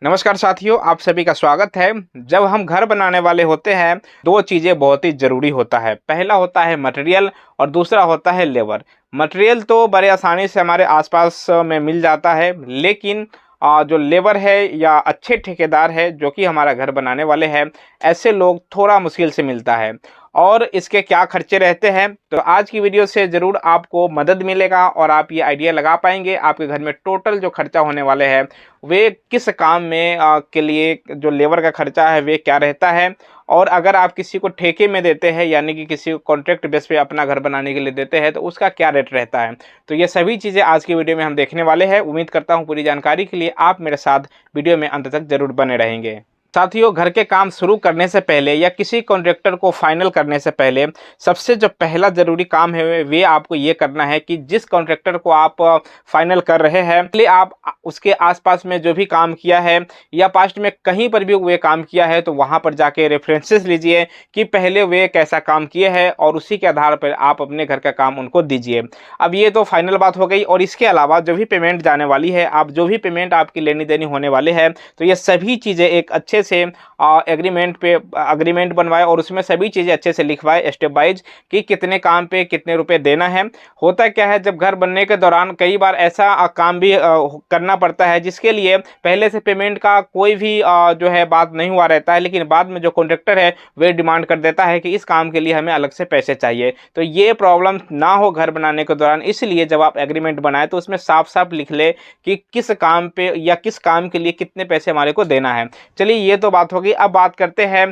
नमस्कार साथियों, आप सभी का स्वागत है। जब हम घर बनाने वाले होते हैं, दो चीज़ें बहुत ही ज़रूरी होता है। पहला होता है मटेरियल और दूसरा होता है लेबर। मटेरियल तो बड़े आसानी से हमारे आसपास में मिल जाता है, लेकिन जो लेबर है या अच्छे ठेकेदार है जो कि हमारा घर बनाने वाले हैं, ऐसे लोग थोड़ा मुश्किल से मिलता है। और इसके क्या खर्चे रहते हैं, तो आज की वीडियो से ज़रूर आपको मदद मिलेगा और आप ये आइडिया लगा पाएंगे आपके घर में टोटल जो खर्चा होने वाले हैं वे किस काम में के लिए जो लेबर का खर्चा है वे क्या रहता है। और अगर आप किसी को ठेके में देते हैं यानी कि किसी को कॉन्ट्रैक्ट बेस पे अपना घर बनाने के लिए देते हैं तो उसका क्या रेट रहता है। तो ये सभी चीज़ें आज की वीडियो में हम देखने वाले हैं। उम्मीद करता हूँ पूरी जानकारी के लिए आप मेरे साथ वीडियो में अंत तक जरूर बने रहेंगे। साथियों, घर के काम शुरू करने से पहले या किसी कॉन्ट्रैक्टर को फाइनल करने से पहले सबसे जो पहला ज़रूरी काम है वे आपको ये करना है कि जिस कॉन्ट्रैक्टर को आप फाइनल कर रहे हैं पहले आप उसके आसपास में जो भी काम किया है या पास्ट में कहीं पर भी वे काम किया है तो वहाँ पर जाके रेफरेंसेस लीजिए कि पहले वे कैसा काम किए हैं और उसी के आधार पर आप अपने घर का काम उनको दीजिए। अब ये तो फाइनल बात हो गई। और इसके अलावा जो भी पेमेंट जाने वाली है, आप जो भी पेमेंट आपकी लेनी देनी होने वाले हैं, तो ये सभी चीज़ें एक अच्छे से एग्रीमेंट बनवाए और उसमें सभी चीज़ें अच्छे से लिखवाए स्टेप वाइज कि कितने काम पे कितने रुपए देना है। होता क्या है, जब घर बनने के दौरान कई बार ऐसा काम भी करना पड़ता है जिसके लिए पहले से पेमेंट का कोई भी जो है बात नहीं हुआ रहता है, लेकिन बाद में जो कॉन्ट्रैक्टर है वे डिमांड कर देता है कि इस काम के लिए हमें अलग से पैसे चाहिए। तो ये प्रॉब्लम ना हो घर बनाने के दौरान, इसलिए जब आप एग्रीमेंट बनाए तो उसमें साफ साफ लिख ले कि किस काम पे या किस काम के लिए कितने पैसे हमारे को देना है। चलिए, ये तो बात होगी। अब बात करते हैं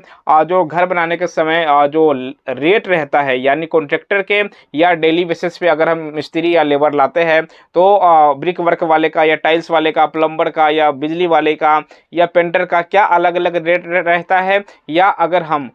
जो घर बनाने के समय जो रेट रहता है यानी कॉन्ट्रैक्टर के या डेली बेसिस पे अगर हम मिस्त्री या लेबर लाते हैं तो ब्रिक वर्क वाले का या टाइल्स वाले का, प्लम्बर का या बिजली वाले का या पेंटर का क्या अलग अलग रेट रहता है, या अगर हम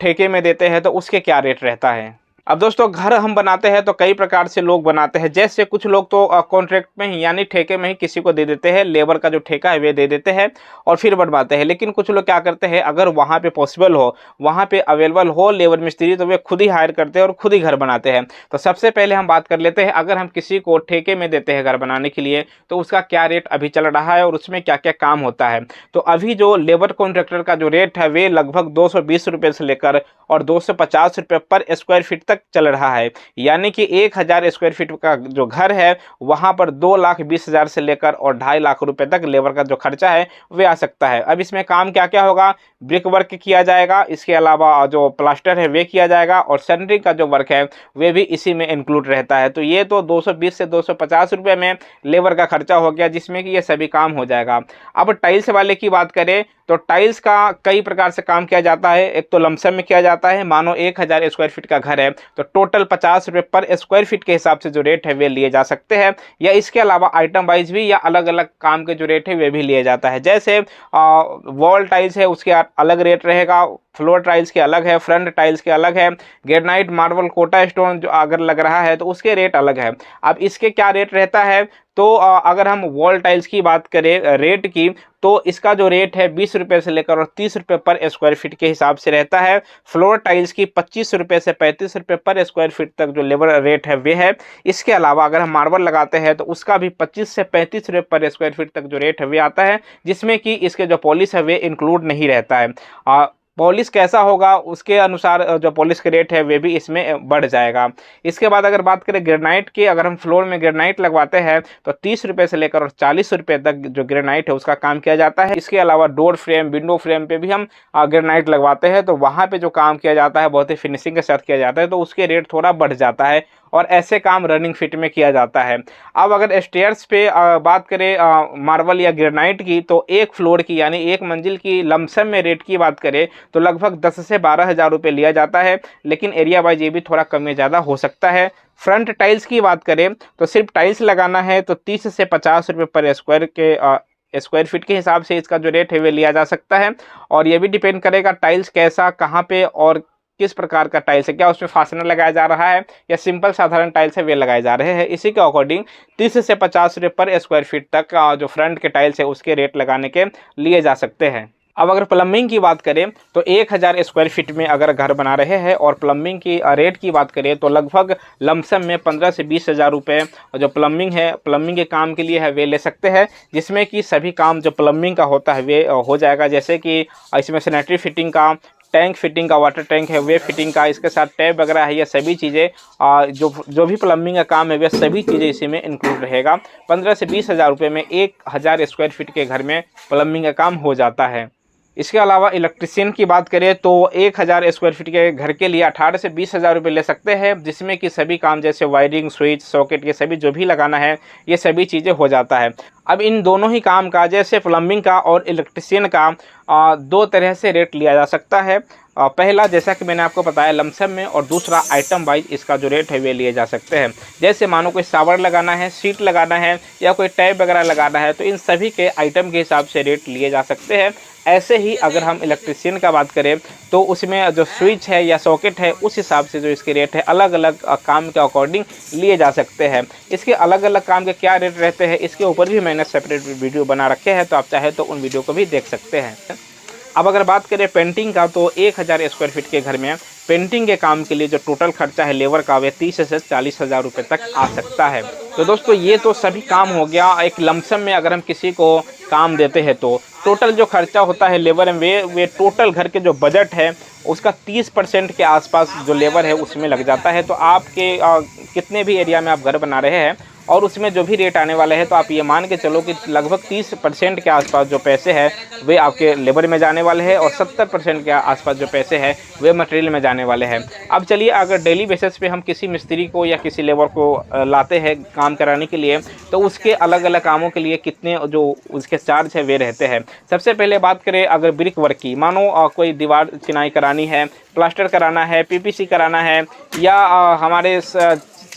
ठेके में देते हैं तो उसके क्या रेट रहता है। अब दोस्तों, घर हम बनाते हैं तो कई प्रकार से लोग बनाते हैं। जैसे कुछ लोग तो कॉन्ट्रैक्ट में ही यानी ठेके में ही किसी को दे देते हैं, लेबर का जो ठेका है वे दे देते हैं और फिर बनवाते हैं। लेकिन कुछ लोग क्या करते हैं, अगर वहाँ पे पॉसिबल हो, वहाँ पे अवेलेबल हो लेबर मिस्त्री, तो वे खुद ही हायर करते हैं और खुद ही घर बनाते हैं। तो सबसे पहले हम बात कर लेते हैं, अगर हम किसी को ठेके में देते हैं घर बनाने के लिए तो उसका क्या रेट अभी चल रहा है और उसमें क्या क्या काम होता है। तो अभी जो लेबर कॉन्ट्रैक्टर का जो रेट है वे लगभग 220 रुपये से लेकर और 250 रुपये पर स्क्वायर फीट तक चल रहा है। यानी कि 1000 स्क्वायर फीट का जो घर है वहां पर 2,20,000 से लेकर और 2.5 लाख रुपए तक लेबर का जो खर्चा है वे आ सकता है। अब इसमें काम क्या क्या होगा, ब्रिक वर्क किया जाएगा, इसके अलावा जो प्लास्टर है वे किया जाएगा और सेंटरिंग का जो वर्क है वे भी इसी में इंक्लूड रहता है। तो ये तो 220 से 250 रुपये में लेबर का खर्चा हो गया, जिसमें कि ये सभी काम हो जाएगा। अब टाइल्स वाले की बात करें तो टाइल्स का कई प्रकार से काम किया जाता है। एक तो लमसम में किया जाता है, मानो 1000 स्क्वायर फीट का घर है तो टोटल 50 रुपये पर स्क्वायर फीट के हिसाब से जो रेट है वे लिए जा सकते हैं, या इसके अलावा आइटम वाइज भी या अलग अलग काम के जो रेट है वे भी लिए जाता है। जैसे वॉल टाइल्स है उसके अलग रेट रहेगा, फ्लोर टाइल्स के अलग है, फ्रंट टाइल्स के अलग है, ग्रेनाइट मार्बल कोटा स्टोन जो अगर लग रहा है तो उसके रेट अलग है। अब इसके क्या रेट रहता है, तो अगर हम वॉल टाइल्स की बात करें रेट की, तो इसका जो रेट है 20 रुपये से लेकर और 30 रुपये पर स्क्वायर फीट के हिसाब से रहता है। फ्लोर टाइल्स की 25 रुपये से 35 रुपये पर स्क्वायर फीट तक जो लेबर रेट है वे है। इसके अलावा अगर हम मार्बल लगाते हैं तो उसका भी 25 से 35 रुपये पर स्क्वायर फीट तक जो रेट है वे आता है, जिसमें कि इसके जो पॉलिश है वे इंक्लूड नहीं रहता है। पॉलिश कैसा होगा उसके अनुसार जो पॉलिश के रेट है वे भी इसमें बढ़ जाएगा। इसके बाद अगर बात करें ग्रेनाइट की, अगर हम फ्लोर में ग्रेनाइट लगवाते हैं तो 30 रुपये से लेकर और 40 रुपये तक जो ग्रेनाइट है उसका काम किया जाता है। इसके अलावा डोर फ्रेम, विंडो फ्रेम पे भी हम ग्रेनाइट लगवाते हैं तो वहाँ पे जो काम किया जाता है बहुत ही फिनिशिंग के साथ किया जाता है, तो उसके रेट थोड़ा बढ़ जाता है और ऐसे काम रनिंग फिट में किया जाता है। अब अगर स्टेयर्स पे बात करें मार्बल या ग्रेनाइट की, तो एक फ्लोर की यानी एक मंजिल की लमसम में रेट की बात करें तो लगभग 10 से 12,000 रुपये लिया जाता है, लेकिन एरिया वाइज ये भी थोड़ा कम या ज़्यादा हो सकता है। फ्रंट टाइल्स की बात करें तो सिर्फ टाइल्स लगाना है तो 30 से 50 रुपये पर स्क्वायर फीट के हिसाब से इसका जो रेट है वे लिया जा सकता है। और ये भी डिपेंड करेगा टाइल्स कैसा, कहाँ पे और किस प्रकार का टाइल्स है, क्या उसमें फास्टनर लगाया जा रहा है या सिंपल साधारण टाइल्स है वे लगाए जा रहे हैं। इसी के अकॉर्डिंग 30 से 50 रुपये पर स्क्वायर फीट तक जो फ्रंट के टाइल्स है उसके रेट लगाने के लिए जा सकते हैं। अब अगर प्लम्बिंग की बात करें तो 1000 स्क्वायर फीट में अगर घर बना रहे हैं और प्लम्बिंग की रेट की बात करें तो लगभग लमसम में 15 से 20 हज़ार रुपये जो प्लम्बिंग है, प्लम्बिंग के काम के लिए है वे ले सकते हैं, जिसमें कि सभी काम जो प्लम्बिंग का होता है वे हो जाएगा। जैसे कि इसमें सैनिटरी फिटिंग का, टैंक फिटिंग का, वाटर टैंक है वे फिटिंग का, इसके साथ टैप वगैरह है, ये सभी चीज़ें जो भी प्लम्बिंग का काम है वे सभी चीज़ें इसी में इंक्लूड रहेगा। 15 से 20 हज़ार रुपये में 1000 स्क्वायर फीट के घर में प्लम्बिंग का काम हो जाता है। इसके अलावा इलेक्ट्रिशियन की बात करें तो 1000 स्क्वायर फीट के घर के लिए 18 से 20 हज़ार रुपये ले सकते हैं, जिसमें कि सभी काम जैसे वायरिंग, स्विच, सॉकेट, ये सभी जो भी लगाना है ये सभी चीज़ें हो जाता है। अब इन दोनों ही काम का, जैसे प्लम्बिंग का और इलेक्ट्रिशियन का, दो तरह से रेट लिया जा सकता है। पहला जैसा कि मैंने आपको बताया लमसम में, और दूसरा आइटम वाइज इसका जो रेट है वे लिए जा सकते हैं। जैसे मानो कोई शावर लगाना है, सीट लगाना है या कोई टैप वगैरह लगाना है तो इन सभी के आइटम के हिसाब से रेट लिए जा सकते हैं। ऐसे ही अगर हम इलेक्ट्रिशियन का बात करें तो उसमें जो स्विच है या सॉकेट है उस हिसाब से जो इसके रेट है अलग अलग काम के अकॉर्डिंग लिए जा सकते हैं। इसके अलग अलग काम के क्या रेट रहते हैं इसके ऊपर भी मैंने सेपरेट वीडियो बना रखे हैं, तो आप चाहे तो उन वीडियो को भी देख सकते हैं। अब अगर बात करें पेंटिंग का तो 1000 स्क्वायर फीट के घर में पेंटिंग के काम के लिए जो टोटल खर्चा है लेबर का वे 30 से 40 हज़ार रुपये तक आ सकता है। तो दोस्तों ये तो सभी काम हो गया। एक लमसम में अगर हम किसी को काम देते हैं तो टोटल जो खर्चा होता है लेबर में वे टोटल घर के जो बजट है उसका 30% के आसपास जो लेबर है उसमें लग जाता है। तो आपके कितने भी एरिया में आप घर बना रहे हैं और उसमें जो भी रेट आने वाला है तो आप ये मान के चलो कि लगभग 30% के आसपास जो पैसे हैं वे आपके लेबर में जाने वाले हैं और 70% के आसपास जो पैसे हैं वे मटेरियल में जाने वाले हैं। अब चलिए अगर डेली बेसिस पे हम किसी मिस्त्री को या किसी लेबर को लाते हैं काम कराने के लिए तो उसके अलग अलग कामों के लिए कितने जो उसके चार्ज है वे रहते हैं। सबसे पहले बात करें अगर ब्रिक वर्क की, मानो कोई दीवार चिनाई करानी है, प्लास्टर कराना है, पीपीसी कराना है या हमारे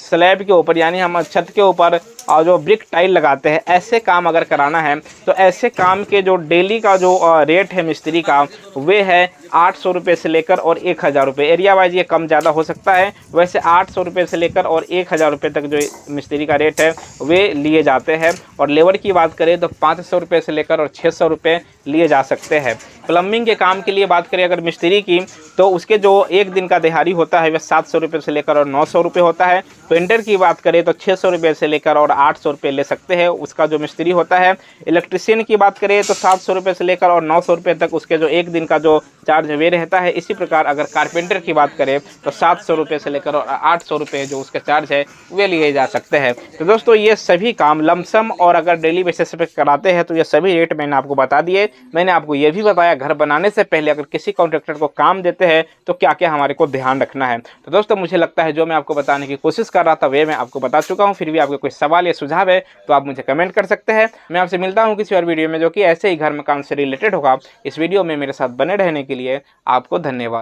स्लैब के ऊपर यानी हम छत के ऊपर जो ब्रिक टाइल लगाते हैं ऐसे काम अगर कराना है तो ऐसे काम के जो डेली का जो रेट है मिस्त्री का वे है 800 रुपये से लेकर और 1000 रुपये। एरिया वाइज ये कम ज़्यादा हो सकता है, वैसे 800 रुपये से लेकर और 1000 रुपये तक जो मिस्त्री का रेट है वे लिए जाते हैं। और लेबर की बात करें तो 500 रुपये से लेकर और 600 रुपये लिए जा सकते हैं। प्लम्बिंग के काम के लिए बात करें अगर मिस्त्री की तो उसके जो एक दिन का दिहाड़ी होता है वह 700 रुपये से लेकर और 900 रुपये होता है। पेंटर की बात करें तो 600 रुपये से लेकर और 800 रुपये ले सकते हैं उसका जो मिस्त्री होता है। इलेक्ट्रिशियन की बात करें तो 700 रुपये से लेकर और 900 रुपये तक उसके जो एक दिन का जो चार्ज वे रहता है। इसी प्रकार अगर कारपेंटर की बात करें तो 700 रुपये से लेकर और 800 रुपये जो उसके चार्ज है वे लिए जा सकते हैं। तो दोस्तों ये सभी काम लमसम और अगर डेली बेसिस पे कराते हैं तो ये सभी रेट मैंने आपको बता दिए। मैंने आपको ये भी बताया घर बनाने से पहले अगर किसी कॉन्ट्रैक्टर को काम देते हैं तो क्या क्या हमारे को ध्यान रखना है। तो दोस्तों मुझे लगता है जो मैं आपको बताने की कोशिश कर रहा था वे मैं आपको बता चुका हूँ। फिर भी आपके कोई सवाल या सुझाव है तो आप मुझे कमेंट कर सकते हैं। मैं आपसे मिलता हूँ किसी और वीडियो में जो कि ऐसे ही घर मकान से रिलेटेड होगा। इस वीडियो में मेरे साथ बने रहने के लिए आपको धन्यवाद।